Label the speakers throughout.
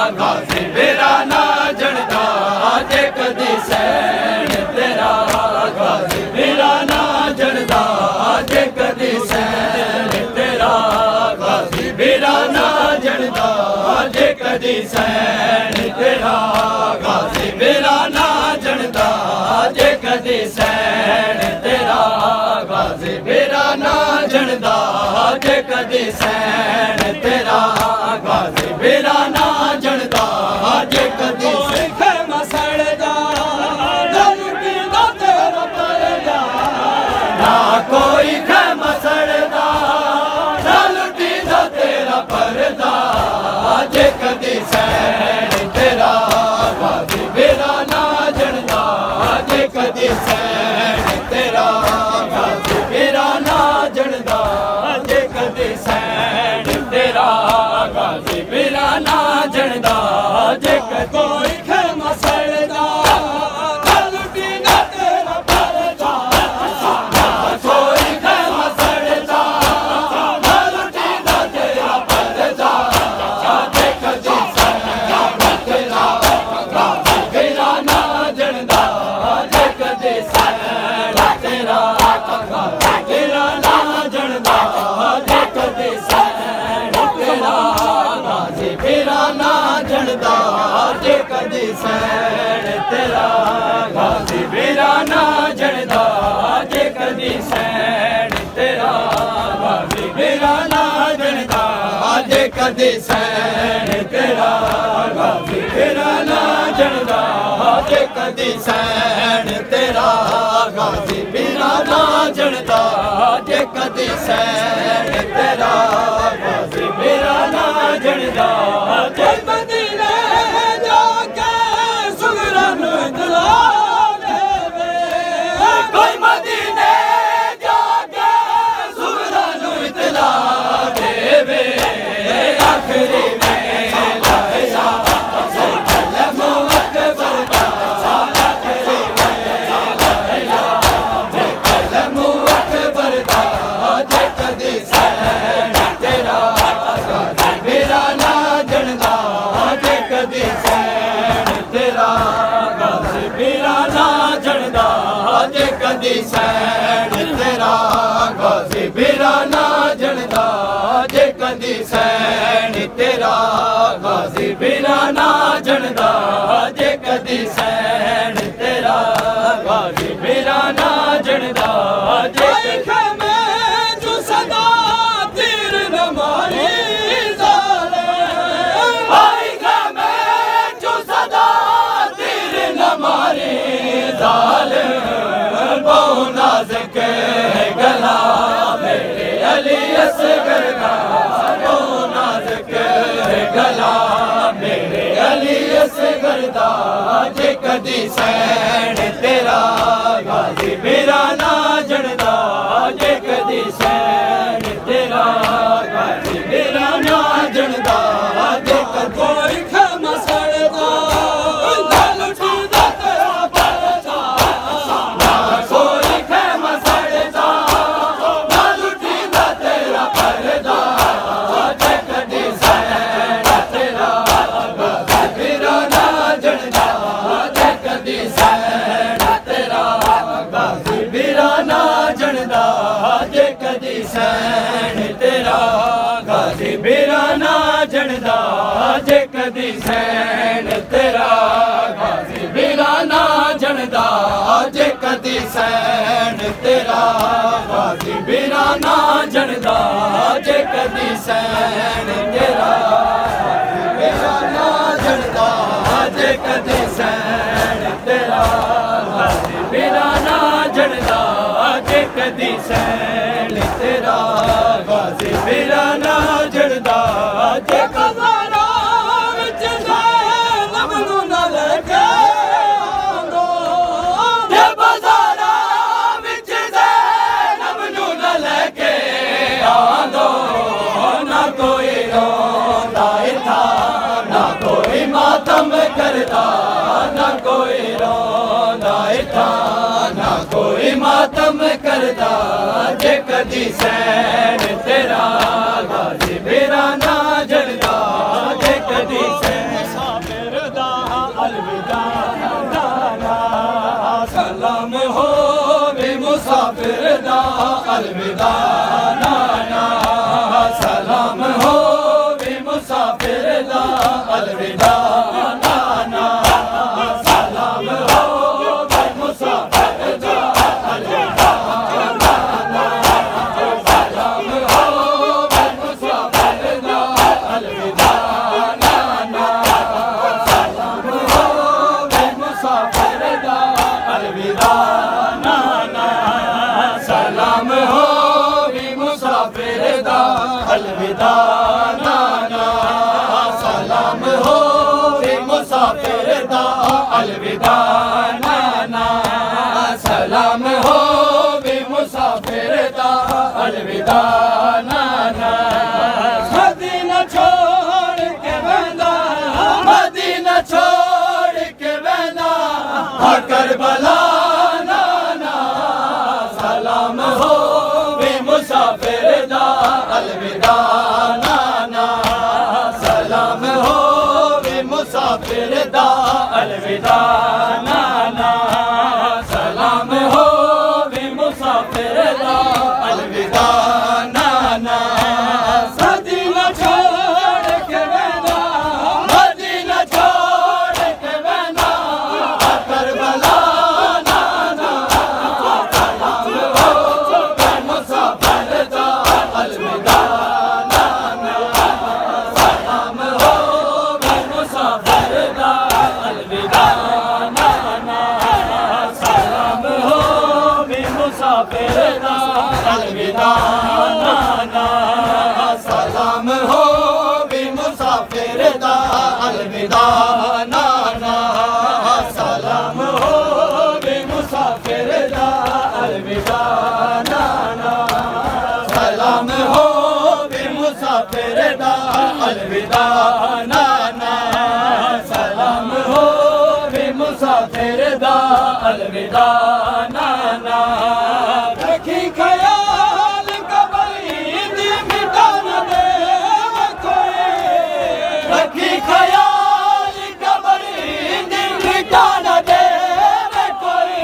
Speaker 1: गाजी मेरा ना जड़दा जे कदी सैन तेरा। गाजी मेरा ना जड़दा जे कदी सैन तेरा। गाजी मेरा ना जड़दा जे कदी सैन तेरा। गाजी मेरा ना जड़दा जे कदी सैन तेरा। गाजी मेरा ना जड़दा जे कदी सैन तेरा। गाजी मेरा ना जड़दा जे कदी खेमा सड़दा लुटी दा तेरा परदा। ना कोई खेमा सड़दा लुटी दा तेरा परदा जे कदी सैन तेरा। गाजी मेरा ना जड़दा जे कदी सैन तेरा। गाजी मेरा ना जड़दा जे कदी सैन तेरा। गाजी मेरा ना जड़दा जे कोई खेमा सड़दा लुटी दा तेरा परदा। कोई खेमा सड़दा लुटी दा तेरा परदा जे कदी सैन तेरा। गाजी मेरा ना जड़दा जे कदी सैन तेरा। गाजी मेरा ना जड़दा जे कदी सैन तेरा। गाजी मेरा ना जड़दा जे कदी सैन तेरा। गाजी मेरा ना जड़दा जे कदी सैन तेरा। गाजी मेरा ना जड़दा जे कदी सैन तेरा। गाजी मेरा ना जड़दा जे कदी सैन तेरा। गाजी मेरा ना जड़दा जे कदी सैन तेरा। गाजी मेरा ना जड़दा जे मदीने जाके सुगरा नू इतला देवे। कोई मदीने जाके सुगरा नू इतला देवे। आखिरी में लाया कलम अकबर दा। आखिरी में लाया कलम अकबर दा जे कदी सैन तेरा। गाजी मेरा ना जड़दा जे कदी सैन तेरा। गाजी मेरा ना जड़दा जे कदी सैन तेरा। गाजी मेरा ना जड़दा जे कदी सैन तेरा। गाजी मेरा ना जड़दा जे कदी सैन तेरा। गाजी मेरा ना जड़दा जे खेमे जो सदा तीर न मारी जाले। भाई खेमे जो सदा तीर न मारी जाले। बहु नाज़ुक गला मेरे अली असगर दा। बहु नाज़ुक गला मेरे अली असगर दा जे कदी सैन तेरा। गाजी मेरा ना जड़दा जे कदी सैन तेरा। गाजी मेरा ना जड़दा जे कोई खेमा सड़दा लुटी दा तेरा परदा। ना कोई खेमा सड़दा लुटी दा तेरा परदा जे कदी सैन तेरा। गाजी मेरा ना जड़दा जे कदी सैन तेरा। गाजी मेरा ना जड़दा जे कदी सैन तेरा। गाजी मेरा ना जड़दा जे कदी सैन तेरा। गाजी मेरा ना जड़दा जे कदी सैन तेरा। गाजी मेरा ना जड़दा जे कदी सैन तेरा। गाजी मेरा ना जड़दा जे कदी सैन तेरा। गाजी मेरा ना जड़दा जे कदी सैन तेरा। गाजी मेरा ना जड़दा जे कज़ारा विच ज़ैनब नू ना लेके आंदो। जे बाज़ारा विच ज़ैनब नू ना लेके आंदो। ना कोई रोंदा इत्था ना कोई मातम करदा। ना कोई रोंदा इत्था ना कोई मातम करदा जे कदी सैन तेरा। गाजी मेरा ना जड़दा जे कदी सैन दा अलविदा नाना सलाम हो भी मुसाफिर दा अलविदा नाना सलाम हो भी मुसाफिर दा अलविदा नाना सलाम हो भी मुसाफिर दा अलविदा नाना सलाम हो भी मुसाफिर दा अलविदा नाना सलाम हो भी मुसाफिर दा अलविदा नाना सलाम हो भी मुसाफिर दा अलविदा नाना सलाम हो भी मुसाफिर दा अलविदा नाना मदीना छोड़ के वेंदा मदीना छोड़ के वेंदा करबला नाना सलाम हो भी मुसाफिर दा अलविदा नाना सलाम हो भी मुसाफिर दा अलविदा नाना सलाम हो भी मुसाफिर दा अलविदा नाना मदीना छोड़ के वेंदा मदीना छोड़ के वेंदा करबला नाना सलाम हो भी मुसाफिर दा अलविदा नाना सलाम हो भी मुसाफिर दा अलविदा नाना सलाम हो भी मुसाफिर दा अलविदा नाना सलाम हो भी मुसाफिर दा अलविदा नाना सलाम हो भी मुसाफिर दा अलविदा नाना सलाम हो भी मुसाफिर दा अलविदा नाना सलाम हो भी मुसाफिर दा अलविदा नाना रखी ख्याल कबरीद मिटा न दे कोई रखी ख्याल कबरीद मिटा न दे कोई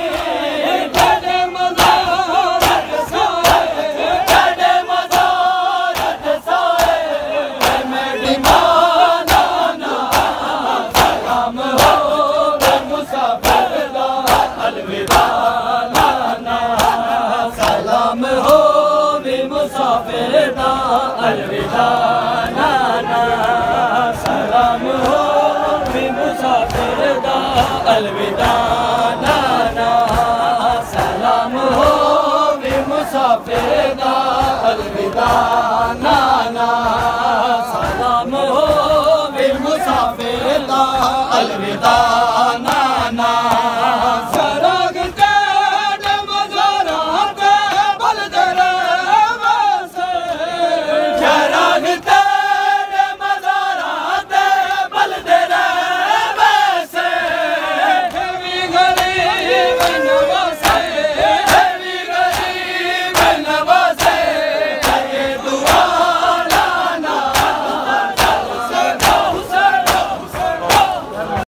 Speaker 1: तेरे मज़ारत साए तेरे मज़ारत साए मेरी मां नाना सलाम हो भी मुसाफिर दा अलविदा नाना सलाम हो भी मुसाफिर दा अलविदा नाना सलाम हो भी मुसाफिर दा अलविदा